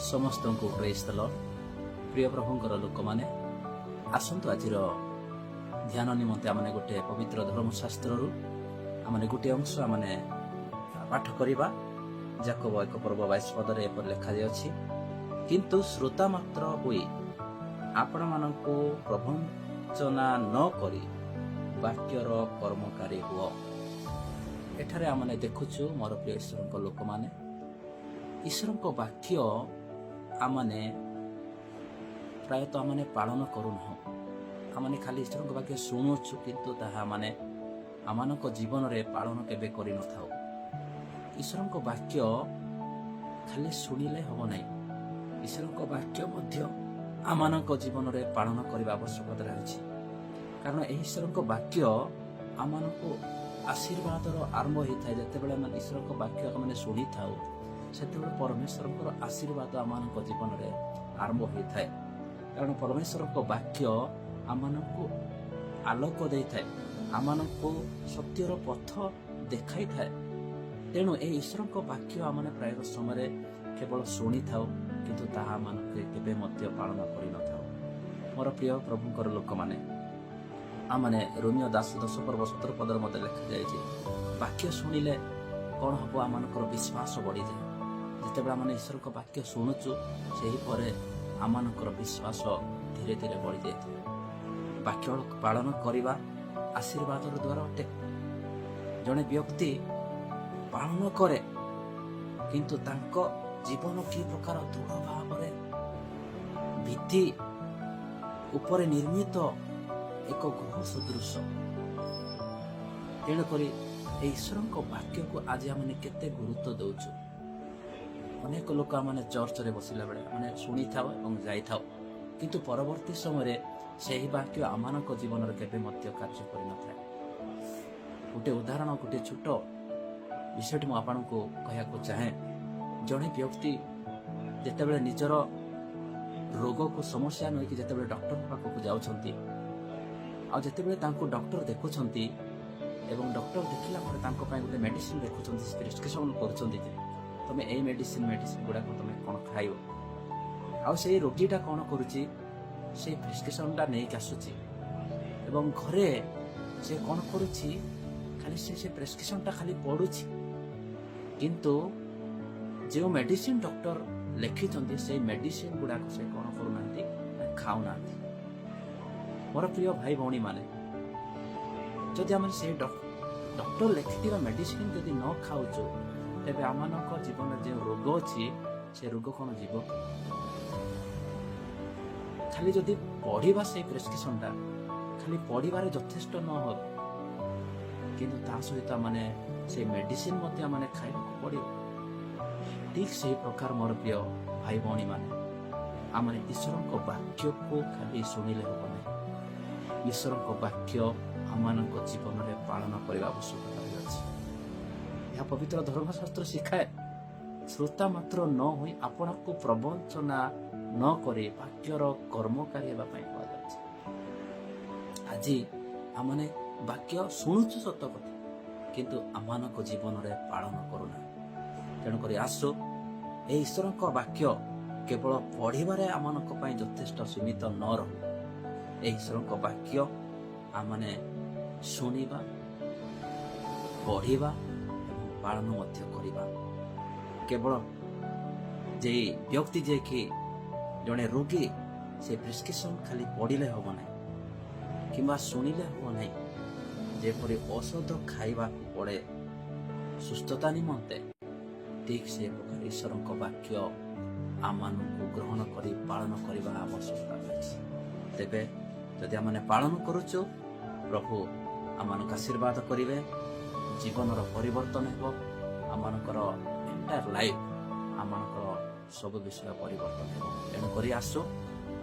समस्त को praise the Lord. प्रिय प्रभुंकर लोक मैंने आसतु आज ध्यान निमंते आम गोटे पवित्र धर्मशास्त्र आम गोटे अंश आम पाठ करवा जाकब 1:22 पदरे लिखा जाइए, किंतु श्रोता मात्र हुई आपण मानकु प्रवंचना न करी वाक्यर कर्मकारी हुओ। एठारे आमने देखुछु मोर प्रिय ईश्वर लोक माने ईश्वर वाक्य आमने प्रायतः आमने पालन करूना। आमने खाली ईश्वर वाक्य शुणुछु किंतु ताहा माने आमानक जीवन रे पालन केबे करि न थाओ। ईश्वर वाक्य खाली शुणिले हबो नै, ईश्वर वाक्य मध्य आमानक जीवन रे पालन करबा आवश्यकता रहिछि। कारण ईश्वर वाक्य आमानक आशीर्वादर आरंभ होता है। जितेबाला आम ईश्वर वाक्य मैंने शुणी था से परमेश्वर आशीर्वाद आम जीवन में आरंभ होता है। कारण परमेश्वर वाक्य आम आलोक दे थाए, आम सत्यर पथ देखाई थाए। तेणु ए ईश्वर वाक्य आम प्राय समय केवल शुणी था किंतु ताहा केबे मध्य पालन कर न था। मोर प्रिय प्रभुंकर लोक माने आमने रोमियो 10:17 पदर मत लिखा जाए, वाक्य शुणिले कौन हम आमर विश्वास बढ़ी जाए। जिते आम ईश्वर वाक्य शुणुचु से आमर विश्वास धीरे धीरे बढ़ी जाए। वाक्य पालन करने आशीर्वाद द्वारा अटे। जड़े व्यक्ति पालन करे किंतु तांको जीवन कि प्रकार दृढ़ भाव भित्ति उपरे निर्मित एक गृह सदृश। तेणुक ईश्वर वाक्य को आज आम केते गुरुत्व दौचु। अनेक लोक आम चर्च रे बसिला बेले माने शुणी था जाई था किंतु परवर्ती समय से वाक्य आम जीवन में केबे मध्य कार्य कर न था। गोटे उदाहरण गोटे छोट विषय मुझे आपको कहना चाहे। जड़े व्यक्ति जितेबाला निजर रोग को समस्या नहीं जिते डॉक्टर पाखक जाउछंती आ जितेबाला तांको डॉक्टर देखुछंती एवं डॉक्टर देखिला पर तांको पाई गोटे मेडिसिन देखुछंती, प्रेस्क्रिप्शन करूछंती जे तमे ए मेडिसिन गुडा को तमे कोन खाइयो। आ से रोगीटा कोन करूची से प्रेस्क्रिप्शनटा नै आसुची एवं घरे से कोन करूची खाली से प्रेस्क्रिप्शनटा खाली पढुची किंतु जो मेडिसिन डॉक्टर लिखिछंती से मेडिसिन गुडा को से कोन करूनांती खाउनांती। मोर प्रिय भाई भौणी माने जदि आम से डॉक्टर लिखिथिबा मेडिसिन जदि न खाउछु तेबे आमानक जीवन में जो रोग अछि से रोग कोन जीव। खाली जदि पढ़िबा से प्रेस्क्रिप्शनटा खाली पढ़िबारे यथेष्ट न हो किंतु ता सहित माने से मेडिसिन मते माने खाइबा पड़ियो। ठीक से प्रकार मोर प्रिय भाई भौणी माने आमने ईश्वर वाक्य को खाली शुणिले हो नहीं, ईश्वर वाक्य आम जीवन में पालन करने आवश्यकता अच्छी। यह पवित्र धर्मशास्त्र शिखाए श्रोता मात्र न हुई आपण को प्रवंचना न करे वाक्यर कर्मकारी आज आमने वाक्य शुणुचु सत कथा किंतु आम जीवन में पालन करूना। तेणुक आसो ए ईश्वर वाक्य केवल पढ़िबारे आमनक पई यथेष्ट सीमित न रहू। ईश्वर वाक्य आमने शुणिबा पढ़िबा पालन मध्य करिबा। केवल जे व्यक्ति जे कि जड़े रोगी से प्रेस्क्रिप्शन खाली पढ़िले हब ना किंबा शुणिले हब ना, जेपरि औषध खाइबा पड़े सुस्थता निमंते ठीक से प्रकार ईश्वर वाक्य आम ग्रहण कर पालन करने आवश्यकता अच्छी। तेबे जदि आम पालन करुचु प्रभु आम आशीर्वाद करेंगे, जीवन परिवर्तन हो, आमर एंटायर लाइफ आमर सब विषय परिवर्तन हो। तेणुक आसो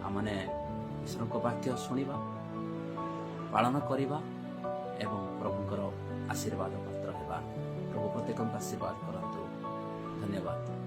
आमने ईश्वर वाक्य शुणा पालन करवा एवं प्रभुंकर आशीर्वाद पात्र होगा। प्रभु प्रत्येक आशीर्वाद करंतु। धन्यवाद।